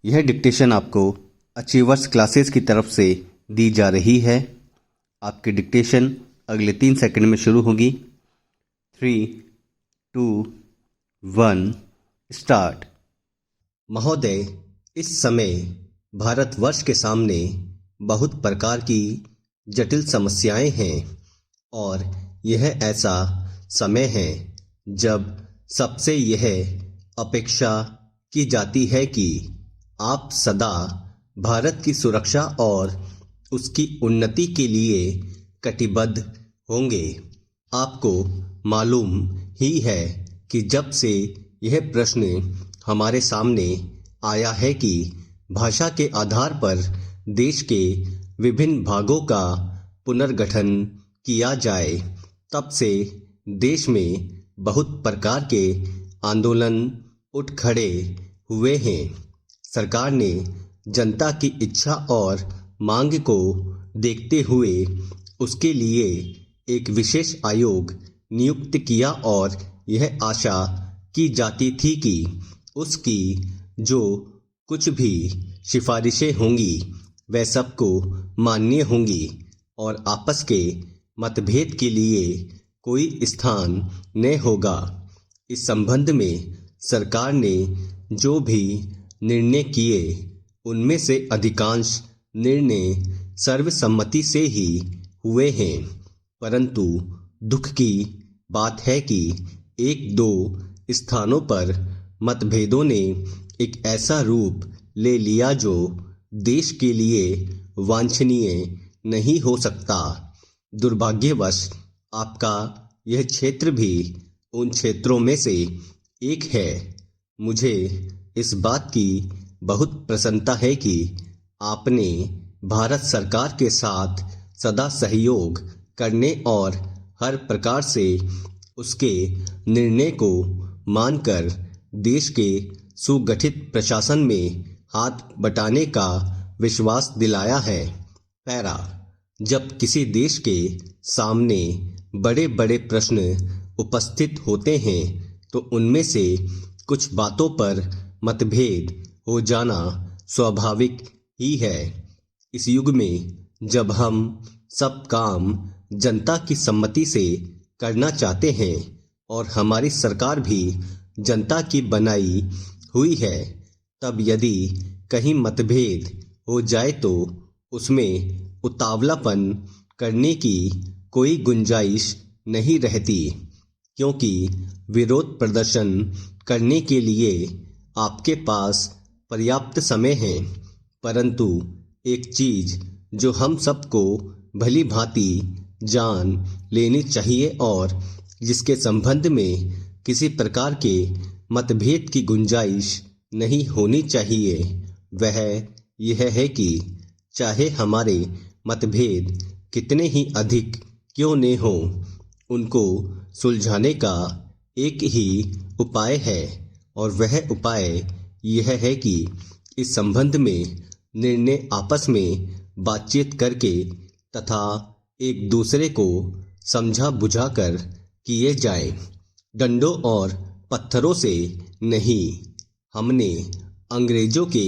यह डिक्टेशन आपको achievers classes की तरफ से दी जा रही है। आपकी डिक्टेशन अगले 3 सेकंड में शुरू होगी। 3, 2, 1 स्टार्ट। महोदय, इस समय भारतवर्ष के सामने बहुत प्रकार की जटिल समस्याएं हैं और यह ऐसा समय है जब सबसे यह अपेक्षा की जाती है कि आप सदा भारत की सुरक्षा और उसकी उन्नति के लिए कटिबद्ध होंगे। आपको मालूम ही है कि जब से यह प्रश्न हमारे सामने आया है कि भाषा के आधार पर देश के विभिन्न भागों का पुनर्गठन किया जाए, तब से देश में बहुत प्रकार के आंदोलन उठ खड़े हुए हैं। सरकार ने जनता की इच्छा और मांग को देखते हुए उसके लिए एक विशेष आयोग नियुक्त किया और यह आशा की जाती थी कि उसकी जो कुछ भी सिफारिशें होंगी वह सबको मान्य होंगी और आपस के मतभेद के लिए कोई स्थान न होगा। इस संबंध में सरकार ने जो भी निर्णय किए उनमें से अधिकांश निर्णय सर्वसम्मति से ही हुए हैं, परंतु दुख की बात है कि 1-2 स्थानों पर मतभेदों ने एक ऐसा रूप ले लिया जो देश के लिए वांछनीय नहीं हो सकता। दुर्भाग्यवश आपका यह क्षेत्र भी उन क्षेत्रों में से एक है। मुझे इस बात की बहुत प्रसन्नता है कि आपने भारत सरकार के साथ सदा सहयोग करने और हर प्रकार से उसके निर्णय को मानकर देश के सुगठित प्रशासन में हाथ बटाने का विश्वास दिलाया है। पैरा, जब किसी देश के सामने बड़े बड़े प्रश्न उपस्थित होते हैं तो उनमें से कुछ बातों पर मतभेद हो जाना स्वाभाविक ही है। इस युग में जब हम सब काम जनता की सम्मति से करना चाहते हैं और हमारी सरकार भी जनता की बनाई हुई है, तब यदि कहीं मतभेद हो जाए तो उसमें उतावलापन करने की कोई गुंजाइश नहीं रहती, क्योंकि विरोध प्रदर्शन करने के लिए आपके पास पर्याप्त समय है। परंतु एक चीज जो हम सबको भली भांति जान लेनी चाहिए और जिसके संबंध में किसी प्रकार के मतभेद की गुंजाइश नहीं होनी चाहिए, वह यह है कि चाहे हमारे मतभेद कितने ही अधिक क्यों न हो, उनको सुलझाने का एक ही उपाय है और वह उपाय यह है कि इस संबंध में निर्णय आपस में बातचीत करके तथा एक दूसरे को समझा बुझाकर किए जाए, डंडों और पत्थरों से नहीं। हमने अंग्रेजों के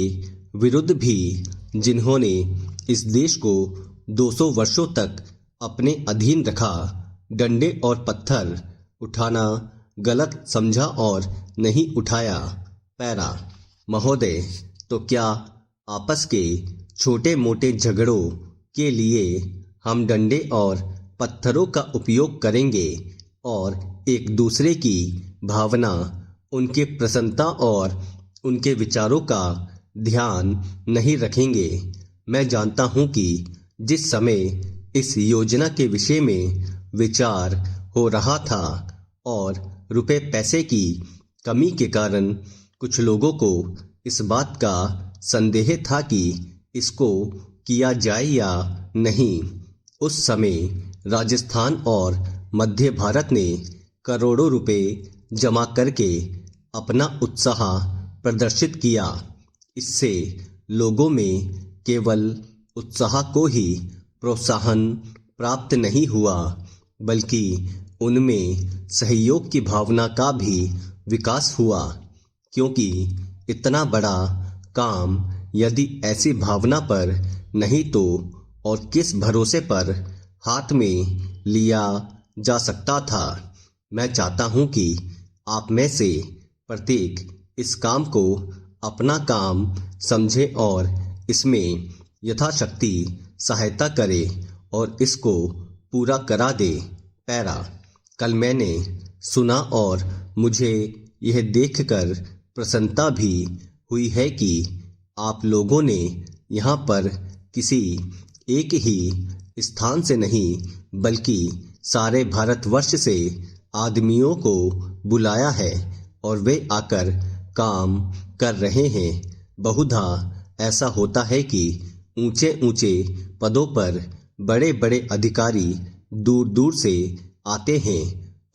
विरुद्ध भी, जिन्होंने इस देश को 200 वर्षों तक अपने अधीन रखा, डंडे और पत्थर उठाना गलत समझा और नहीं उठाया। पैरा, महोदय, तो क्या आपस के छोटे मोटे झगड़ों के लिए हम डंडे और पत्थरों का उपयोग करेंगे और एक दूसरे की भावना, उनके प्रसन्नता और उनके विचारों का ध्यान नहीं रखेंगे? मैं जानता हूं कि जिस समय इस योजना के विषय में विचार हो रहा था और रुपए पैसे की कमी के कारण कुछ लोगों को इस बात का संदेह था कि इसको किया जाए या नहीं, उस समय राजस्थान और मध्य भारत ने करोड़ों रुपए जमा करके अपना उत्साह प्रदर्शित किया। इससे लोगों में केवल उत्साह को ही प्रोत्साहन प्राप्त नहीं हुआ, बल्कि उनमें सहयोग की भावना का भी विकास हुआ, क्योंकि इतना बड़ा काम यदि ऐसी भावना पर नहीं तो और किस भरोसे पर हाथ में लिया जा सकता था। मैं चाहता हूं कि आप में से प्रत्येक इस काम को अपना काम समझे और इसमें यथाशक्ति सहायता करे और इसको पूरा करा दे। पैरा, कल मैंने सुना और मुझे यह देखकर प्रसन्नता भी हुई है कि आप लोगों ने यहाँ पर किसी एक ही स्थान से नहीं बल्कि सारे भारतवर्ष से आदमियों को बुलाया है और वे आकर काम कर रहे हैं। बहुधा ऐसा होता है कि ऊंचे ऊंचे पदों पर बड़े बड़े अधिकारी दूर दूर से आते हैं,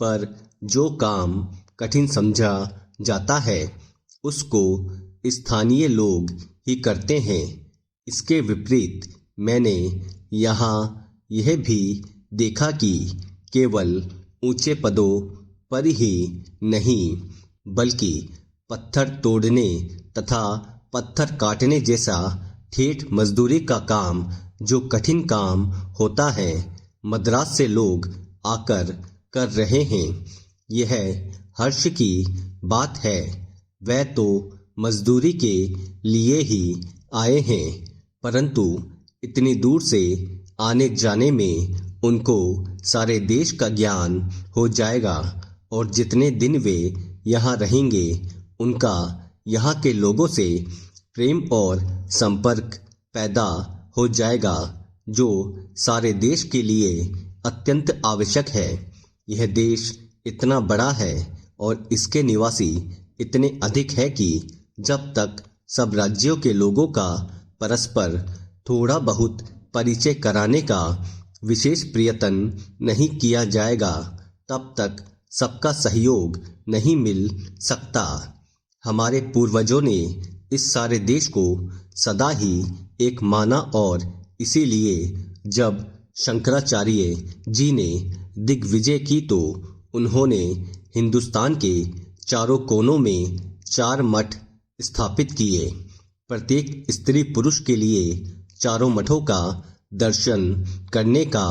पर जो काम कठिन समझा जाता है उसको स्थानीय लोग ही करते हैं। इसके विपरीत मैंने यहाँ यह भी देखा कि केवल ऊंचे पदों पर ही नहीं बल्कि पत्थर तोड़ने तथा पत्थर काटने जैसा ठेठ मजदूरी का काम, जो कठिन काम होता है, मद्रास से लोग आकर कर रहे हैं। यह हर्ष की बात है। वह तो मजदूरी के लिए ही आए हैं, परंतु इतनी दूर से आने जाने में उनको सारे देश का ज्ञान हो जाएगा और जितने दिन वे यहाँ रहेंगे उनका यहाँ के लोगों से प्रेम और संपर्क पैदा हो जाएगा, जो सारे देश के लिए अत्यंत आवश्यक है। यह देश इतना बड़ा है और इसके निवासी इतने अधिक है कि जब तक सब राज्यों के लोगों का परस्पर थोड़ा बहुत परिचय कराने का विशेष प्रयत्न नहीं किया जाएगा, तब तक सबका सहयोग नहीं मिल सकता। हमारे पूर्वजों ने इस सारे देश को सदा ही एक माना और इसीलिए जब शंकराचार्य जी ने दिग्विजय की तो उन्होंने हिंदुस्तान के चारों कोनों में 4 मठ स्थापित किए। प्रत्येक स्त्री पुरुष के लिए चारों मठों का दर्शन करने का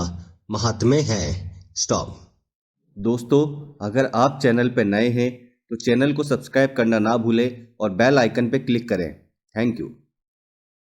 महात्म्य है। स्टॉप। दोस्तों, अगर आप चैनल पर नए हैं तो चैनल को सब्सक्राइब करना ना भूलें और बेल आइकन पर क्लिक करें। Thank you.